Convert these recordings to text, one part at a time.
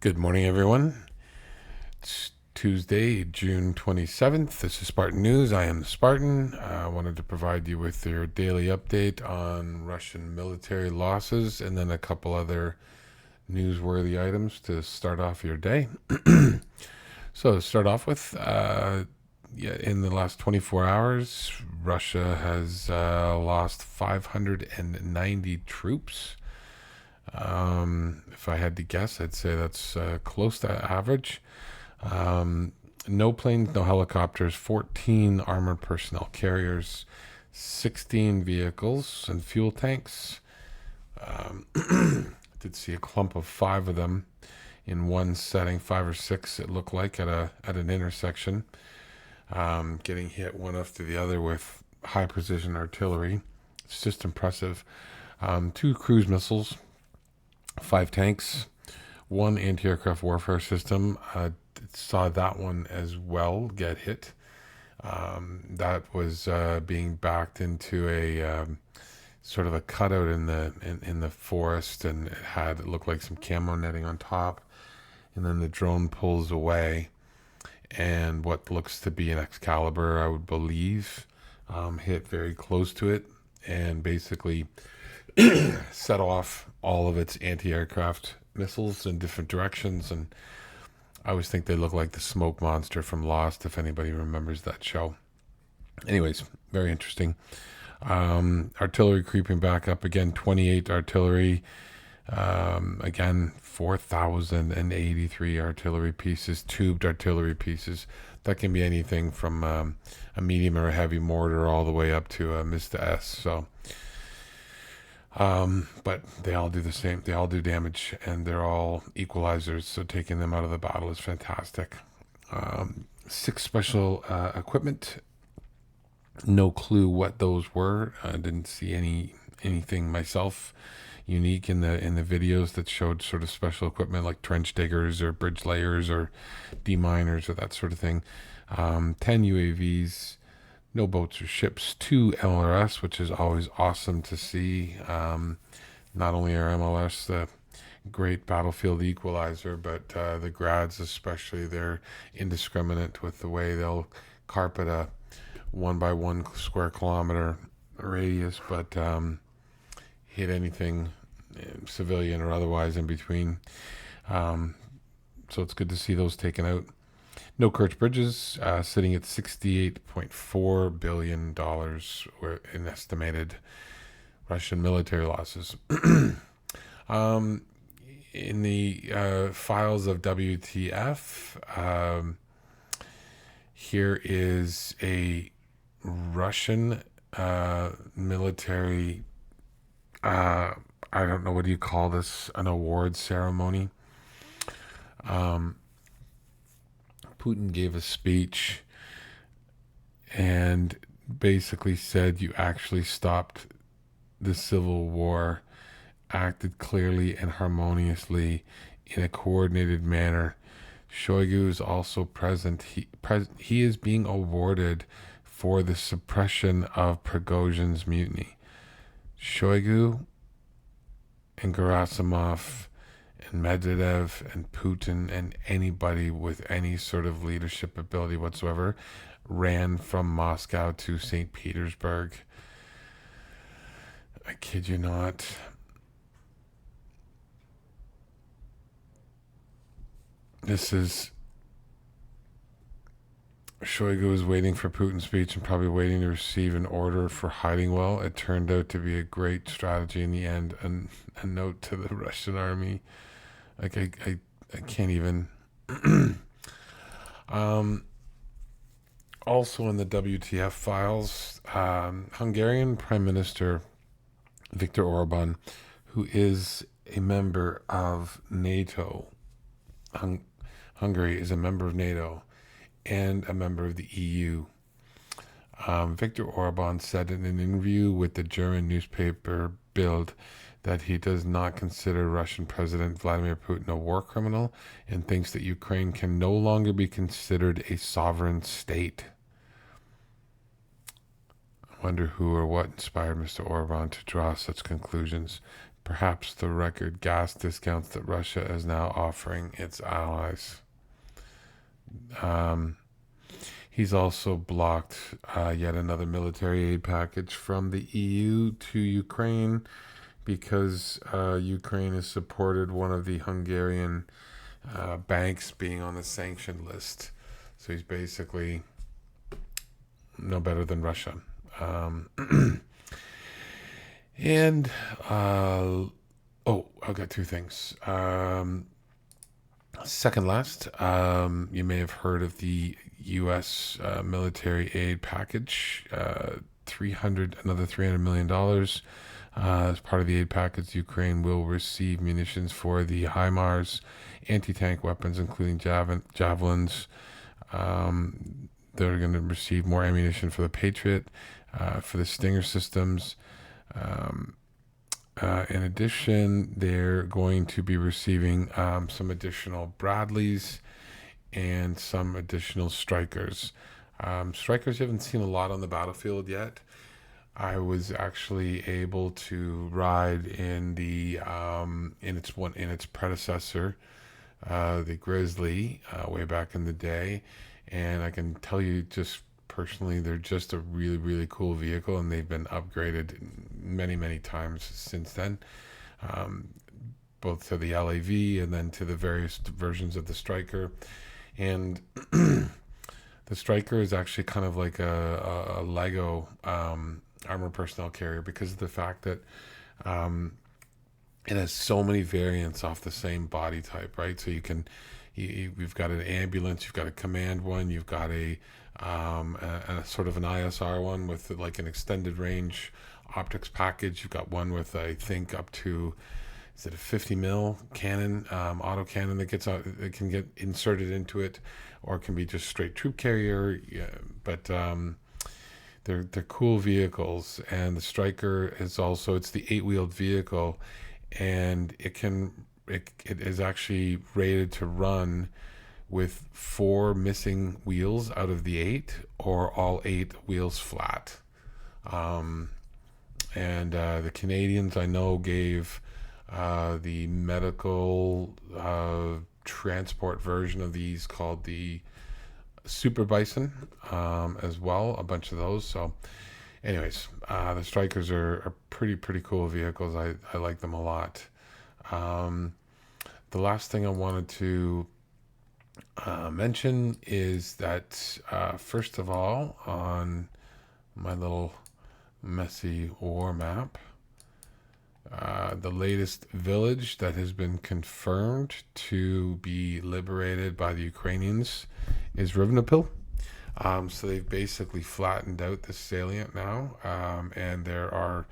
Good morning, everyone. It's Tuesday, June 27th. This is Spartan News. I am the Spartan. I wanted to provide you with your daily update on Russian military losses and then a couple other newsworthy items to start off your day. So, to start off with, in the last 24 hours, Russia has lost 590 troops. If I had to guess, I'd say that's close to average. No planes, no helicopters, 14 armored personnel carriers, 16 vehicles and fuel tanks. I did see a clump of five of them in one setting, five or six it looked like at an intersection, getting hit one after the other with high precision artillery. It's just impressive. Two cruise missiles, five tanks, one anti-aircraft warfare system. Saw that one as well get hit. That was being backed into a sort of a cutout in the forest, and it looked like some camo netting on top. And then the drone pulls away, and what looks to be an Excalibur, I would believe, hit very close to it, and basically set off all of its anti-aircraft missiles in different directions. And I always think they look like the smoke monster from Lost, if anybody remembers that show. Anyways, very interesting. Artillery creeping back up again, 28 artillery. Again, 4,083 artillery pieces, tubed artillery pieces. That can be anything from a medium or a heavy mortar all the way up to a Mista S. So, but they all do the same. They all do damage, and they're all equalizers. So taking them out of the battle is fantastic. Six special equipment. No clue what those were. I didn't see anything myself unique in the videos that showed sort of special equipment like trench diggers or bridge layers or deminers or that sort of thing. 10 UAVs, no boats or ships, 2 MLRS, which is always awesome to see. Not only are MLS the great battlefield equalizer, but the grads especially, they're indiscriminate with the way they'll carpet a 1 by 1 square kilometer radius, but hit anything civilian or otherwise in between. So it's good to see those taken out. No Kerch bridges, sitting at $68.4 billion in estimated Russian military losses. In the files of WTF, here is a Russian military, I don't know, what do you call this, an award ceremony. Putin gave a speech and basically said, you actually stopped the civil war, acted clearly and harmoniously in a coordinated manner. Shoigu is also present. He is being awarded for the suppression of Prigozhin's mutiny. Shoigu and Gerasimov and Medvedev and Putin and anybody with any sort of leadership ability whatsoever ran from Moscow to St. Petersburg. I kid you not. This is Shoigu was waiting for Putin's speech and probably waiting to receive an order for hiding well. It turned out to be a great strategy in the end. And a note to the Russian army. Like I can't even. Also in the WTF files, Hungarian Prime Minister Viktor Orban, who is a member of NATO. Hungary is a member of NATO and a member of the EU. Viktor Orban said in an interview with the German newspaper Bild that he does not consider Russian President Vladimir Putin a war criminal and thinks that Ukraine can no longer be considered a sovereign state. I wonder who or what inspired Mr. Orban to draw such conclusions. perhaps the record gas discounts that Russia is now offering its allies. Um, he's also blocked yet another military aid package from the EU to Ukraine because Ukraine has supported one of the Hungarian banks being on the sanctioned list. So he's basically no better than Russia. And I've got two things. Second last, you may have heard of the U.S. Military aid package. Another $300 million. As part of the aid package, Ukraine will receive munitions for the HIMARS, anti-tank weapons, including javelins. They're going to receive more ammunition for the Patriot, for the Stinger systems. In addition, they're going to be receiving some additional Bradleys and some additional Strykers. Strykers you haven't seen a lot on the battlefield yet. I was actually able to ride in its predecessor, the Grizzly, way back in the day, and I can tell you just personally, they're just a really, really cool vehicle, and they've been upgraded many times since then, both to the LAV and then to the various versions of the Stryker. And the Stryker is actually kind of like a Lego armored personnel carrier because of the fact that it has so many variants off the same body type, right? So you've got an ambulance, you've got a command one, you've got a sort of an ISR one with like an extended range optics package. You've got one with, I think, up to, is it a 50 mil cannon, auto cannon that it can get inserted into it, or it can be just straight troop carrier. Yeah, but they're cool vehicles. And the Stryker is also, it's the 8-wheeled vehicle, and it is actually rated to run with 4 missing wheels out of the 8, or all 8 wheels flat. And the Canadians, I know, gave the medical transport version of these called the Super Bison as well, a bunch of those. So anyways, the Strykers are pretty cool vehicles. I like them a lot. The last thing I wanted to mention is that first of all, on my little messy war map, the latest village that has been confirmed to be liberated by the Ukrainians is Rivnopil. So they've basically flattened out the salient now, and there are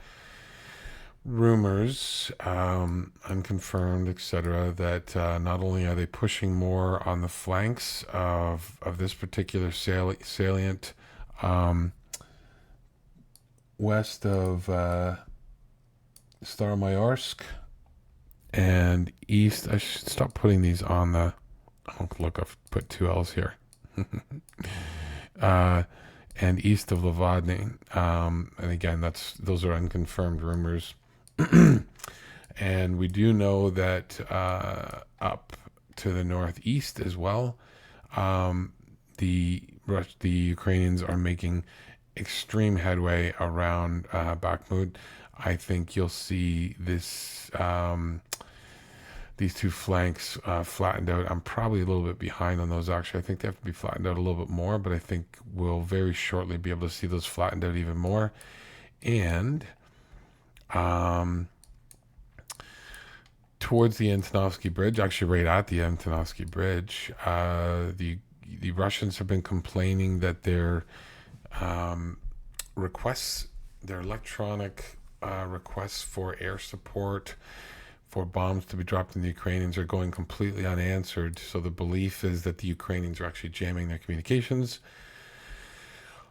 rumors, unconfirmed, etc., that not only are they pushing more on the flanks of this particular salient, west of Staromayorsk and east. I should stop putting these on the. Oh, look, I've put 2 L's here. And east of Lavadny. And again, those are unconfirmed rumors. And we do know that up to the northeast as well, the Ukrainians are making extreme headway around Bakhmut. I think you'll see this these 2 flanks flattened out. I'm probably a little bit behind on those, actually. I think they have to be flattened out a little bit more, but I think we'll very shortly be able to see those flattened out even more. And towards the Antonovsky Bridge, actually right at the Antonovsky Bridge, the Russians have been complaining that their electronic requests for air support for bombs to be dropped in the Ukrainians are going completely unanswered. So the belief is that the Ukrainians are actually jamming their communications.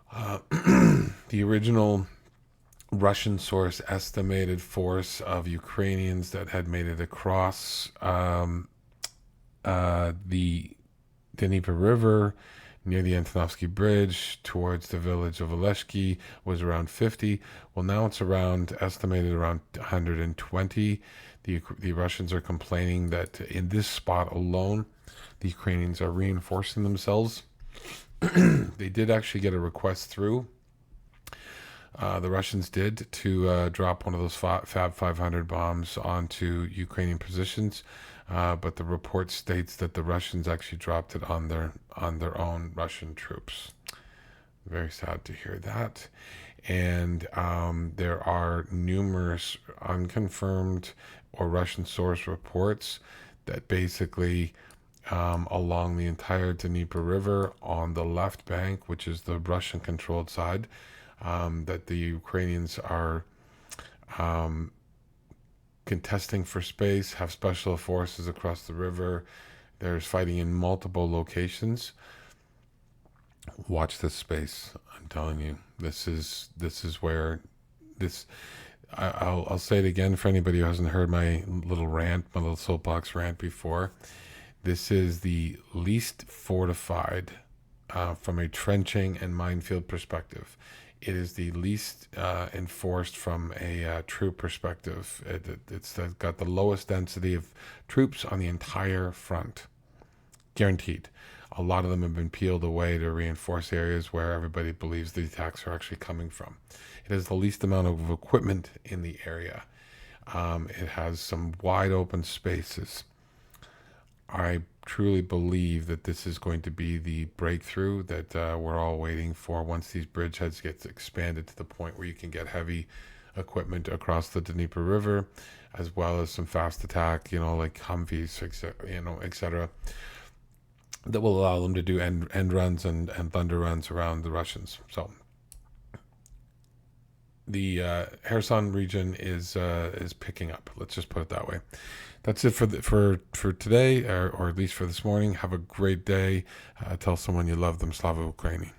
The original Russian source estimated force of Ukrainians that had made it across the Dnieper River near the Antonovsky Bridge towards the village of Oleshki was around 50. Well, now it's estimated around 120. The Russians are complaining that in this spot alone, the Ukrainians are reinforcing themselves. They did actually get a request through. The Russians did to drop one of those Fab 500 bombs onto Ukrainian positions, but the report states that the Russians actually dropped it on their own Russian troops. Very sad to hear that. And there are numerous unconfirmed or Russian source reports that basically along the entire Dnieper River on the left bank, which is the Russian controlled side, that the Ukrainians are contesting for space, have special forces across the river. There's fighting in multiple locations. Watch this space. I'm telling you, this is where this. I'll say it again for anybody who hasn't heard my little soapbox rant before. This is the least fortified from a trenching and minefield perspective. It is the least enforced from a troop perspective. It's got the lowest density of troops on the entire front. Guaranteed. A lot of them have been peeled away to reinforce areas where everybody believes the attacks are actually coming from. It has the least amount of equipment in the area. It has some wide open spaces. I truly believe that this is going to be the breakthrough that we're all waiting for once these bridgeheads get expanded to the point where you can get heavy equipment across the Dnieper River, as well as some fast attack, like Humvees, etc., that will allow them to do end runs and thunder runs around the Russians. So the Kherson region is picking up. Let's just put it that way. That's it for today, or at least for this morning. Have a great day. Tell someone you love them. Slava Ukraini.